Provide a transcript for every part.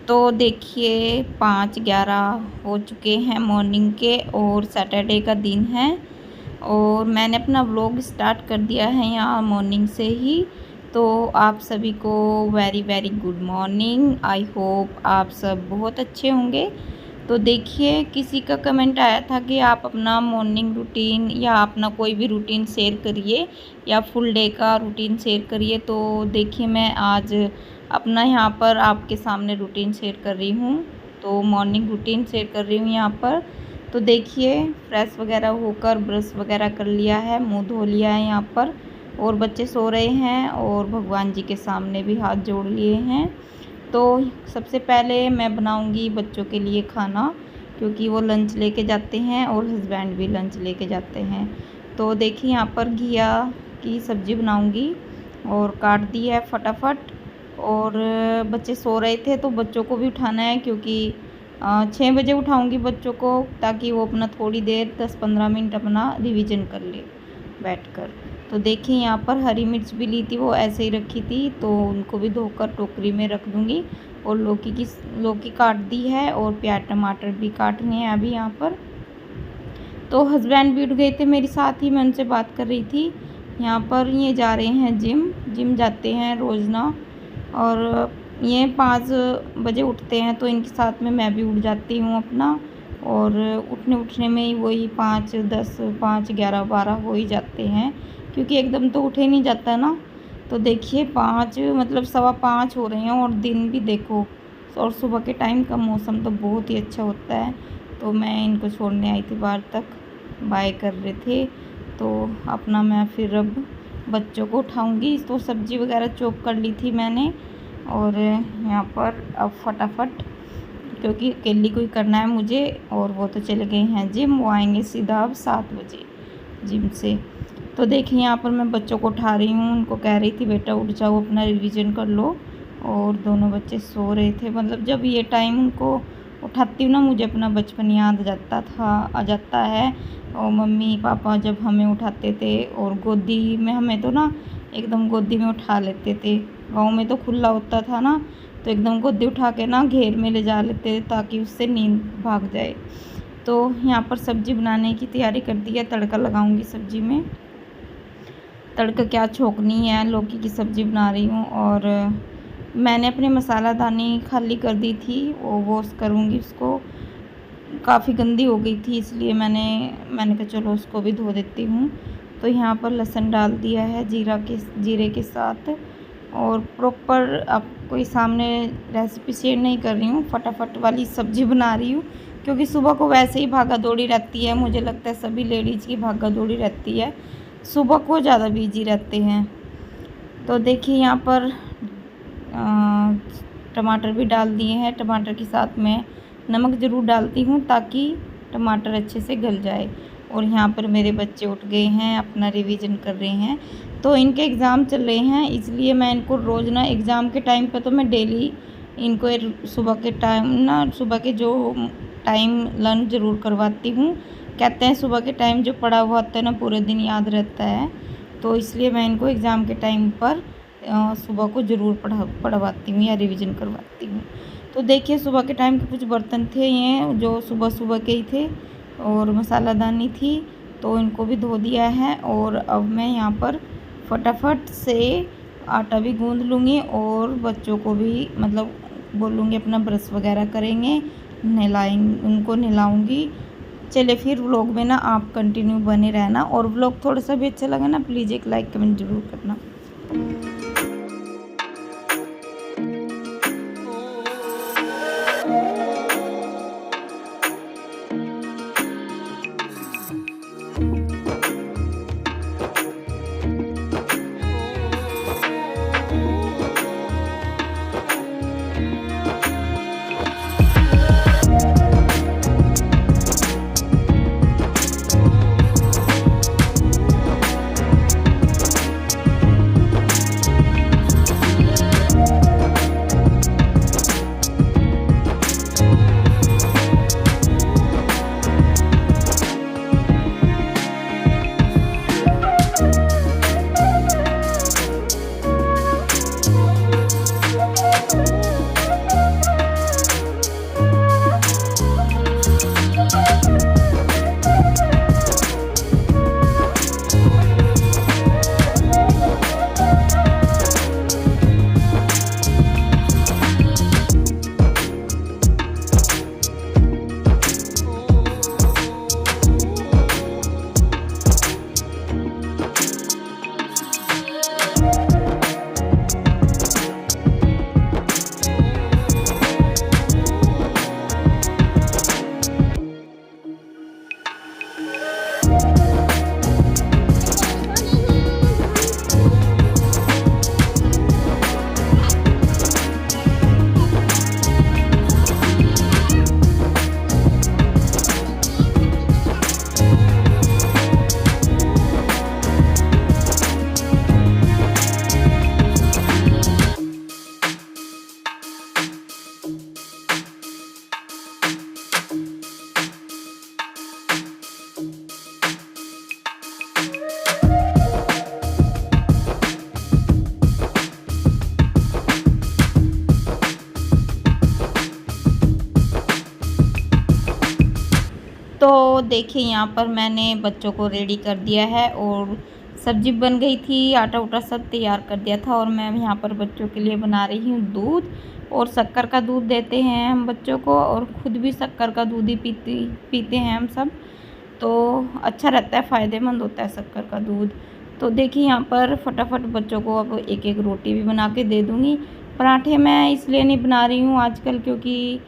तो देखिए 5:11 हो चुके हैं मॉर्निंग के और सैटरडे का दिन है और मैंने अपना व्लॉग स्टार्ट कर दिया है यहाँ मॉर्निंग से ही। तो आप सभी को very very good morning. I hope आप सब बहुत अच्छे होंगे। तो देखिए किसी का कमेंट आया था कि आप अपना मॉर्निंग रूटीन या अपना कोई भी रूटीन शेयर करिए या फुल डे का रूटीन शेयर करिए। तो देखिए मैं आज अपना यहाँ पर आपके सामने रूटीन शेयर कर रही हूँ। तो मॉर्निंग रूटीन शेयर कर रही हूँ यहाँ पर। तो देखिए फ्रेश वगैरह होकर ब्रश वगैरह कर लिया है, मुंह धो लिया है यहाँ पर और बच्चे सो रहे हैं और भगवान जी के सामने भी हाथ जोड़ लिए हैं। तो सबसे पहले मैं बनाऊंगी बच्चों के लिए खाना, क्योंकि वो लंच लेके जाते हैं और हस्बैंड भी लंच लेके जाते हैं। तो देखिए यहाँ पर घिया की सब्ज़ी बनाऊंगी और काट दी है फटाफट। और बच्चे सो रहे थे तो बच्चों को भी उठाना है, क्योंकि 6 बजे उठाऊंगी बच्चों को, ताकि वो अपना थोड़ी देर 10-15 मिनट अपना रिवीजन कर ले बैठकर। तो देखिए यहाँ पर हरी मिर्च भी ली थी, वो ऐसे ही रखी थी, तो उनको भी धोकर टोकरी में रख दूँगी। और लौकी काट दी है और प्याज टमाटर भी काटने हैं अभी यहाँ पर। तो हस्बैंड भी उठ गए थे मेरे साथ ही, मैं उनसे बात कर रही थी। यहाँ पर ये जा रहे हैं जिम जाते हैं रोज़ ना, और ये 5 बजे उठते हैं, तो इनके साथ में मैं भी उठ जाती हूँ अपना। और उठने में ही वही 5, 10, 5, 11, 12 हो ही जाते हैं, क्योंकि एकदम तो उठे नहीं जाता ना। तो देखिए 5 मतलब 5:15 हो रहे हैं और दिन भी देखो, और सुबह के टाइम का मौसम तो बहुत ही अच्छा होता है। तो मैं इनको छोड़ने आई थी बाहर तक, बाय कर रहे थे। तो अपना मैं फिर अब बच्चों को उठाऊंगी। तो सब्ज़ी वगैरह चॉप कर ली थी मैंने, और यहाँ पर अब फटाफट, क्योंकि अकेली को ही करना है मुझे, और वो तो चले गए हैं जिम, वो आएंगे सीधा अब 7 बजे जिम से। तो देखिए यहाँ पर मैं बच्चों को उठा रही हूँ, उनको कह रही थी बेटा उठ जाओ अपना रिवीजन कर लो। और दोनों बच्चे सो रहे थे। मतलब जब ये टाइम उनको उठाती हूँ ना, मुझे अपना बचपन याद आ जाता है। और मम्मी पापा जब हमें उठाते थे और गोदी में, हमें तो ना एकदम गोदी में उठा लेते थे। गाँव में तो खुला होता था ना, तो एकदम गोदी उठा के ना घेर में ले जा लेते थे, ताकि उससे नींद भाग जाए। तो यहाँ पर सब्ज़ी बनाने की तैयारी कर दी है, तड़का लगाऊंगी सब्ज़ी में। तड़का क्या छोंकनी है, लौकी की सब्ज़ी बना रही हूँ। और मैंने अपने मसालादानी खाली कर दी थी, वो वॉश करूँगी उसको, काफ़ी गंदी हो गई थी, इसलिए मैंने कहा चलो उसको भी धो देती हूँ। तो यहाँ पर लहसुन डाल दिया है जीरे के साथ। और प्रॉपर आपको सामने रेसिपी शेयर नहीं कर रही हूँ, फटाफट वाली सब्ज़ी बना रही हूँ, क्योंकि सुबह को वैसे ही भागा दौड़ी रहती है। मुझे लगता है सभी लेडीज़ की भागा दौड़ी रहती है, सुबह को ज़्यादा बिजी रहते हैं। तो देखिए यहाँ पर टमाटर भी डाल दिए हैं। टमाटर के साथ में नमक ज़रूर डालती हूँ, ताकि टमाटर अच्छे से गल जाए। और यहाँ पर मेरे बच्चे उठ गए हैं, अपना रिवीजन कर रहे हैं। तो इनके एग्ज़ाम चल रहे हैं, इसलिए मैं इनको रोज़ ना एग्ज़ाम के टाइम पे तो मैं डेली इनको सुबह के जो टाइम लर्न ज़रूर करवाती हूँ। कहते हैं सुबह के टाइम जो पढ़ा हुआ होता है ना, पूरे दिन याद रहता है। तो इसलिए मैं इनको एग्ज़ाम के टाइम पर सुबह को ज़रूर पढ़वाती हूँ या रिवीजन करवाती हूँ। तो देखिए सुबह के टाइम के कुछ बर्तन थे ये, जो सुबह के ही थे, और मसालादानी थी, तो इनको भी धो दिया है। और अब मैं यहाँ पर फटाफट से आटा भी गूँध लूँगी और बच्चों को भी मतलब बोलूँगी अपना ब्रश वगैरह करेंगे, उनको नहलाऊँगी। चले फिर व्लॉग में ना आप कंटिन्यू बने रहना, और व्लॉग थोड़ा सा भी अच्छा लगे ना, प्लीज़ एक लाइक कमेंट ज़रूर करना। तो देखिए यहाँ पर मैंने बच्चों को रेडी कर दिया है और सब्जी बन गई थी, आटा उटा सब तैयार कर दिया था और मैं यहाँ पर बच्चों के लिए बना रही हूँ दूध। और शक्कर का दूध देते हैं हम बच्चों को और ख़ुद भी शक्कर का दूध ही पीते हैं हम सब। तो अच्छा रहता है, फ़ायदेमंद होता है शक्कर का दूध। तो देखिए यहाँ पर फटाफट बच्चों को अब एक एक रोटी भी बना के दे दूँगी। पराठे मैं इसलिए नहीं बना रही हूँ आजकल, क्योंकि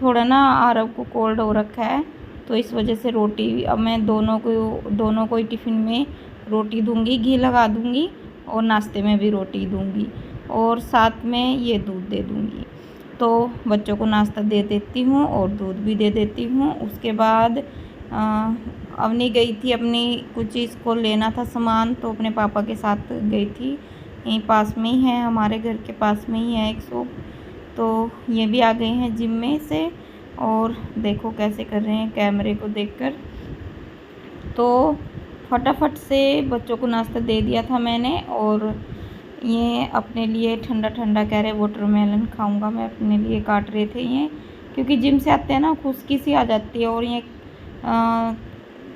थोड़ा ना आरव को कोल्ड हो रखा है, तो इस वजह से रोटी अब मैं दोनों को ही टिफ़िन में रोटी दूँगी, घी लगा दूँगी और नाश्ते में भी रोटी दूँगी और साथ में ये दूध दे दूँगी। तो बच्चों को नाश्ता दे देती हूँ और दूध भी दे देती हूँ। उसके बाद अवनी गई थी अपनी कुछ चीज़ को लेना था सामान, तो अपने पापा के साथ गई थी। यहीं पास में ही है, हमारे घर के पास में ही है एक शॉप। तो ये भी आ गए हैं जिम में से और देखो कैसे कर रहे हैं कैमरे को देखकर। तो फटाफट से बच्चों को नाश्ता दे दिया था मैंने और ये अपने लिए ठंडा ठंडा कह रहे वाटरमेलन खाऊंगा मैं, अपने लिए काट रहे थे ये, क्योंकि जिम से आते हैं ना खुश्की सी आ जाती है और ये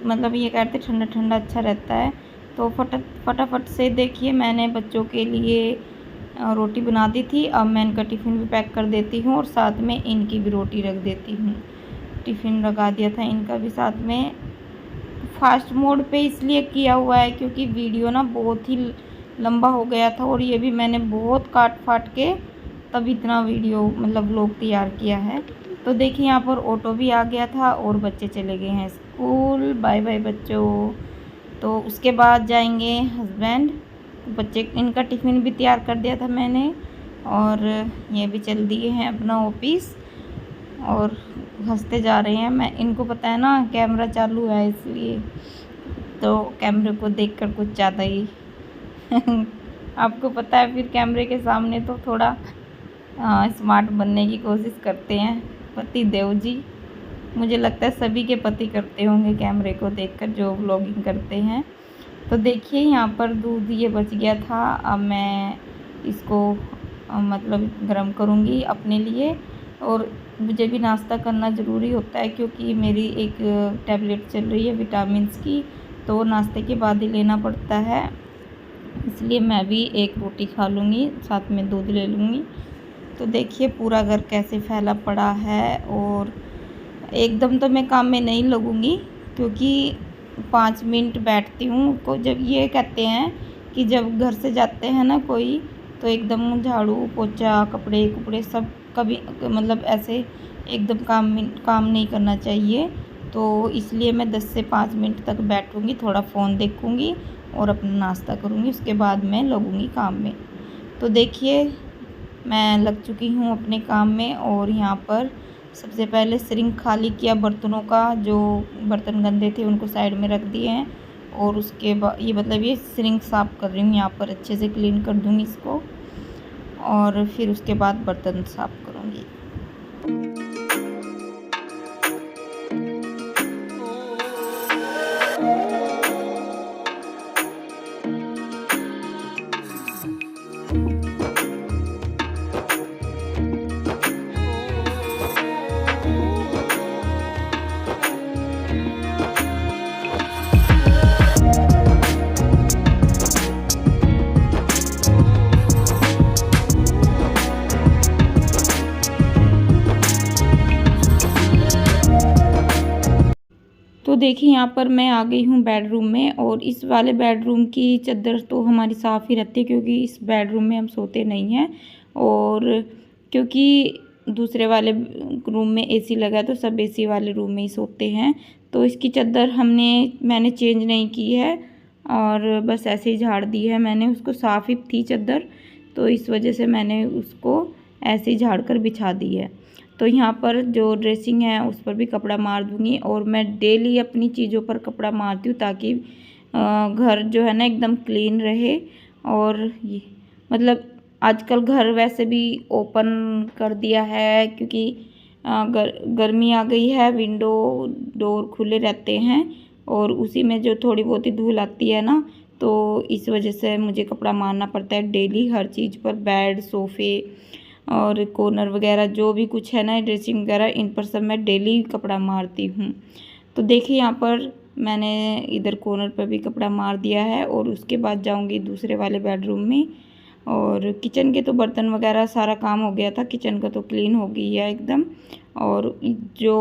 मतलब ये कहते ठंडा ठंडा अच्छा रहता है। तो फटाफट से देखिए मैंने बच्चों के लिए रोटी बना दी थी। अब मैं इनका टिफ़िन भी पैक कर देती हूँ और साथ में इनकी भी रोटी रख देती हूँ। टिफ़िन लगा दिया था इनका भी साथ में। फास्ट मोड पे इसलिए किया हुआ है क्योंकि वीडियो ना बहुत ही लंबा हो गया था और ये भी मैंने बहुत काट फाट के तब इतना वीडियो मतलब व्लॉग तैयार किया है। तो देखिए यहाँ पर ऑटो भी आ गया था और बच्चे चले गए हैं स्कूल। बाय बाय बच्चों। तो उसके बाद जाएंगे हस्बैंड। बच्चे इनका टिफ़िन भी तैयार कर दिया था मैंने और ये भी चल दिए हैं अपना ऑफिस और हंसते जा रहे हैं। मैं इनको पता है ना कैमरा चालू है इसलिए, तो कैमरे को देखकर कुछ ज़्यादा ही आपको पता है फिर कैमरे के सामने तो थोड़ा स्मार्ट बनने की कोशिश करते हैं पति देव जी। मुझे लगता है सभी के पति करते होंगे कैमरे को देखकर जो व्लॉगिंग करते हैं। तो देखिए यहाँ पर दूध ये बच गया था, अब मैं इसको मतलब गर्म करूँगी अपने लिए। और मुझे भी नाश्ता करना ज़रूरी होता है क्योंकि मेरी एक टैबलेट चल रही है विटामिन्स की, तो नाश्ते के बाद ही लेना पड़ता है। इसलिए मैं भी एक रोटी खा लूँगी, साथ में दूध ले लूँगी। तो देखिए पूरा घर कैसे फैला पड़ा है और एकदम तो मैं काम में नहीं लगूँगी क्योंकि 5 मिनट बैठती हूँ। को जब ये कहते हैं कि जब घर से जाते हैं ना कोई, तो एकदम झाड़ू पोछा कपड़े कुपड़े सब कभी मतलब ऐसे एकदम काम नहीं करना चाहिए। तो इसलिए मैं 10 से 5 मिनट तक बैठूँगी, थोड़ा फ़ोन देखूँगी और अपना नाश्ता करूँगी, उसके बाद मैं लगूँगी काम में। तो देखिए मैं लग चुकी हूँ अपने काम में और यहाँ पर सबसे पहले सिंक खाली किया बर्तनों का, जो बर्तन गंदे थे उनको साइड में रख दिए हैं और उसके बाद ये मतलब ये सिंक साफ़ कर रही हूँ, यहाँ पर अच्छे से क्लीन कर दूँगी इसको और फिर उसके बाद बर्तन साफ़ करूँगी। तो देखिए यहाँ पर मैं आ गई हूँ बेडरूम में और इस वाले बेडरूम की चादर तो हमारी साफ़ ही रहती है क्योंकि इस बेडरूम में हम सोते नहीं हैं और क्योंकि दूसरे वाले रूम में एसी लगा है तो सब एसी वाले रूम में ही सोते हैं। तो इसकी चादर मैंने चेंज नहीं की है और बस ऐसे ही झाड़ दी है मैंने, उसको साफ़ ही थी चादर, तो इस वजह से मैंने उसको ऐसे ही झाड़ कर बिछा दी है। तो यहाँ पर जो ड्रेसिंग है उस पर भी कपड़ा मार दूँगी और मैं डेली अपनी चीज़ों पर कपड़ा मारती हूँ ताकि घर जो है ना एकदम क्लीन रहे। और ये मतलब आजकल घर वैसे भी ओपन कर दिया है क्योंकि गर्मी आ गई है, विंडो डोर खुले रहते हैं और उसी में जो थोड़ी बहुत ही धूल आती है ना, तो इस वजह से मुझे कपड़ा मारना पड़ता है डेली हर चीज़ पर, बेड सोफ़े और कॉर्नर वगैरह जो भी कुछ है ना ड्रेसिंग वगैरह इन पर सब मैं डेली कपड़ा मारती हूँ। तो देखिए यहाँ पर मैंने इधर कॉर्नर पर भी कपड़ा मार दिया है और उसके बाद जाऊंगी दूसरे वाले बेडरूम में। और किचन के तो बर्तन वगैरह सारा काम हो गया था, किचन का तो क्लीन हो गई है एकदम। और जो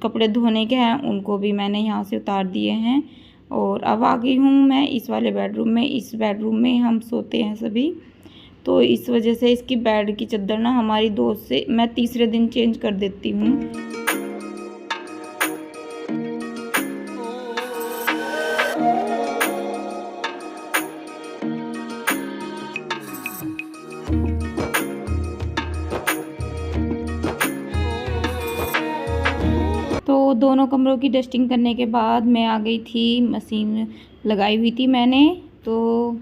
कपड़े धोने के हैं उनको भी मैंने यहाँ से उतार दिए हैं। और अब आ गई हूँ मैं इस वाले बेडरूम में। इस बेडरूम में हम सोते हैं सभी, तो इस वजह से इसकी बेड की चादर ना हमारी दोस्त से मैं तीसरे दिन चेंज कर देती हूँ। तो दोनों कमरों की डस्टिंग करने के बाद मैं आ गई थी, मशीन लगाई हुई थी मैंने। तो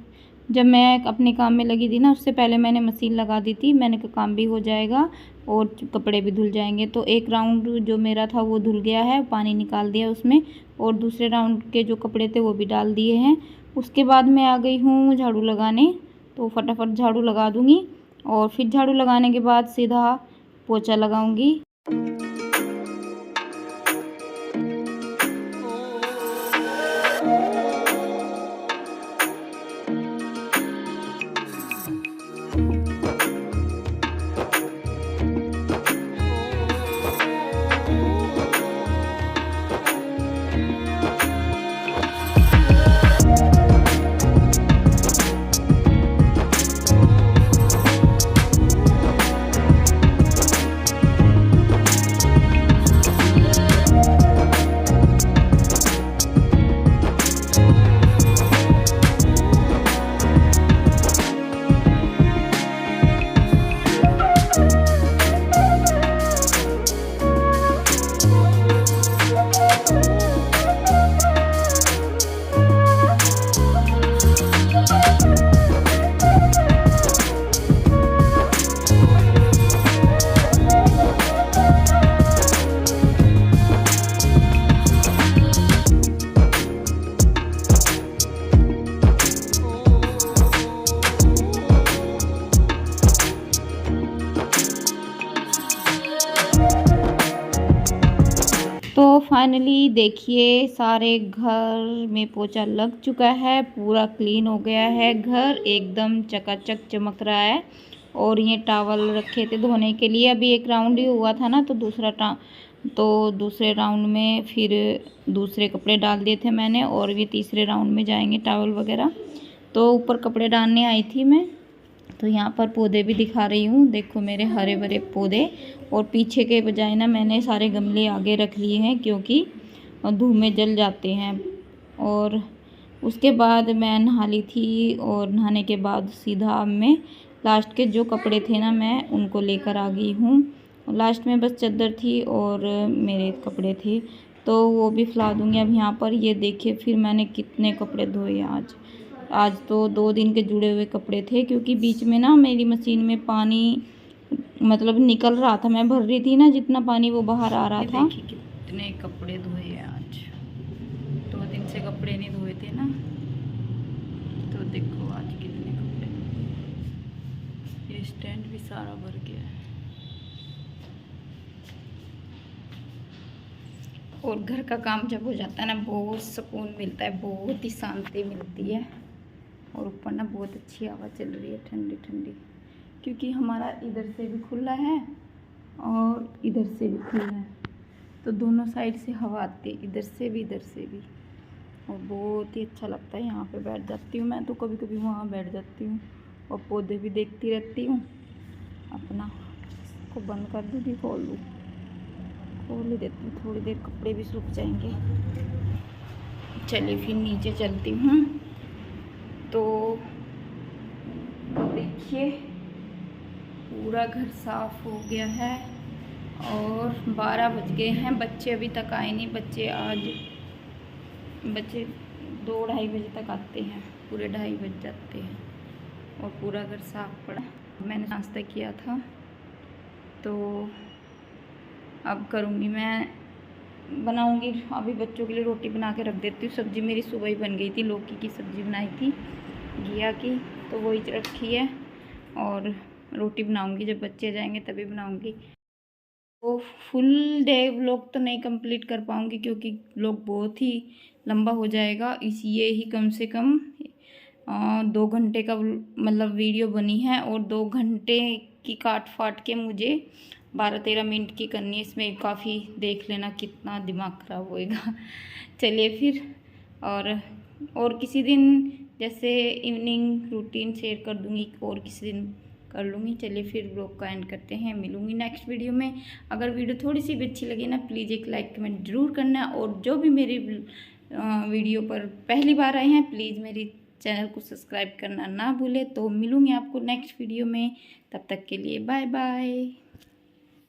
जब मैं अपने काम में लगी थी ना, उससे पहले मैंने मशीन लगा दी थी। मैंने कहा काम भी हो जाएगा और कपड़े भी धुल जाएंगे। तो एक राउंड जो मेरा था वो धुल गया है, पानी निकाल दिया उसमें, और दूसरे राउंड के जो कपड़े थे वो भी डाल दिए हैं। उसके बाद मैं आ गई हूँ झाड़ू लगाने। तो फटाफट झाड़ू लगा दूँगी और फिर झाड़ू लगाने के बाद सीधा पोछा लगाऊँगी। तो फाइनली देखिए सारे घर में पोछा लग चुका है, पूरा क्लीन हो गया है, घर एकदम चकाचक चमक रहा है। और ये टॉवल रखे थे धोने के लिए, अभी एक राउंड ही हुआ था ना, तो दूसरे राउंड में फिर दूसरे कपड़े डाल दिए थे मैंने, और ये तीसरे राउंड में जाएंगे टॉवल वगैरह। तो ऊपर कपड़े डालने आई थी मैं। तो यहाँ पर पौधे भी दिखा रही हूँ, देखो मेरे हरे भरे पौधे। और पीछे के बजाय ना मैंने सारे गमले आगे रख लिए हैं, क्योंकि धूप में जल जाते हैं। और उसके बाद मैं नहा ली थी, और नहाने के बाद सीधा मैं लास्ट के जो कपड़े थे ना मैं उनको लेकर आ गई हूँ। लास्ट में बस चादर थी और मेरे कपड़े थे, तो वो भी फैला दूँगी। अब यहाँ पर ये देखिए फिर मैंने कितने कपड़े धोए आज तो 2 दिन के जुड़े हुए कपड़े थे, क्योंकि बीच में ना मेरी मशीन में पानी मतलब निकल रहा था, मैं भर रही थी ना, जितना पानी वो बाहर आ रहा था। देखिए कितने कपड़े धोए आज, 2 दिन से कपड़े नहीं धोए थे ना, तो देखो आज कितने कपड़े। ये स्टैंड भी सारा भर गया है। और घर का काम जब हो जाता है ना, बहुत सुकून मिलता है, बहुत ही शांति मिलती है। और ऊपर ना बहुत अच्छी हवा चल रही है, ठंडी ठंडी, क्योंकि हमारा इधर से भी खुला है और इधर से भी खुला है, तो दोनों साइड से हवा आती है, इधर से भी इधर से भी। और बहुत ही अच्छा लगता है, यहाँ पे बैठ जाती हूँ मैं, तो कभी कभी वहाँ बैठ जाती हूँ और पौधे भी देखती रहती हूँ। अपना को बंद कर दूँ कि खोल दूँ, खोल ही देती हूँ, थोड़ी देर कपड़े भी सूख जाएंगे। चलिए फिर नीचे चलती हूँ। तो देखिए पूरा घर साफ हो गया है और 12 बज गए हैं। बच्चे अभी तक आए नहीं, बच्चे 2-2:30 बजे तक आते हैं, पूरे 2:30 बज जाते हैं। और पूरा घर साफ पड़ा। मैंने नाश्ता किया था, तो अब करूँगी मैं, बनाऊँगी अभी बच्चों के लिए रोटी बना के रख देती हूँ। सब्ज़ी मेरी सुबह ही बन गई थी, लौकी की सब्ज़ी बनाई थी घिया की, तो वही रखी है। और रोटी बनाऊंगी, जब बच्चे जाएंगे तभी बनाऊंगी। तो फुल डे व्लॉग तो नहीं कंप्लीट कर पाऊँगी क्योंकि व्लॉग बहुत ही लंबा हो जाएगा। ये ही कम से कम 2 घंटे का मतलब वीडियो बनी है और 2 घंटे की काट फाट के मुझे 12-13 मिनट की करनी है। इसमें काफ़ी देख लेना कितना दिमाग ख़राब होएगा। चलिए फिर और किसी दिन जैसे इवनिंग रूटीन शेयर कर दूँगी, और किसी दिन कर लूँगी। चलिए फिर व्लॉग का एंड करते हैं, मिलूँगी नेक्स्ट वीडियो में। अगर वीडियो थोड़ी सी भी अच्छी लगी ना, प्लीज़ एक लाइक कमेंट ज़रूर करना। और जो भी मेरी वीडियो पर पहली बार आए हैं, प्लीज़ मेरी चैनल को सब्सक्राइब करना ना भूलें। तो मिलूँगी आपको नेक्स्ट वीडियो में, तब तक के लिए बाय बाय।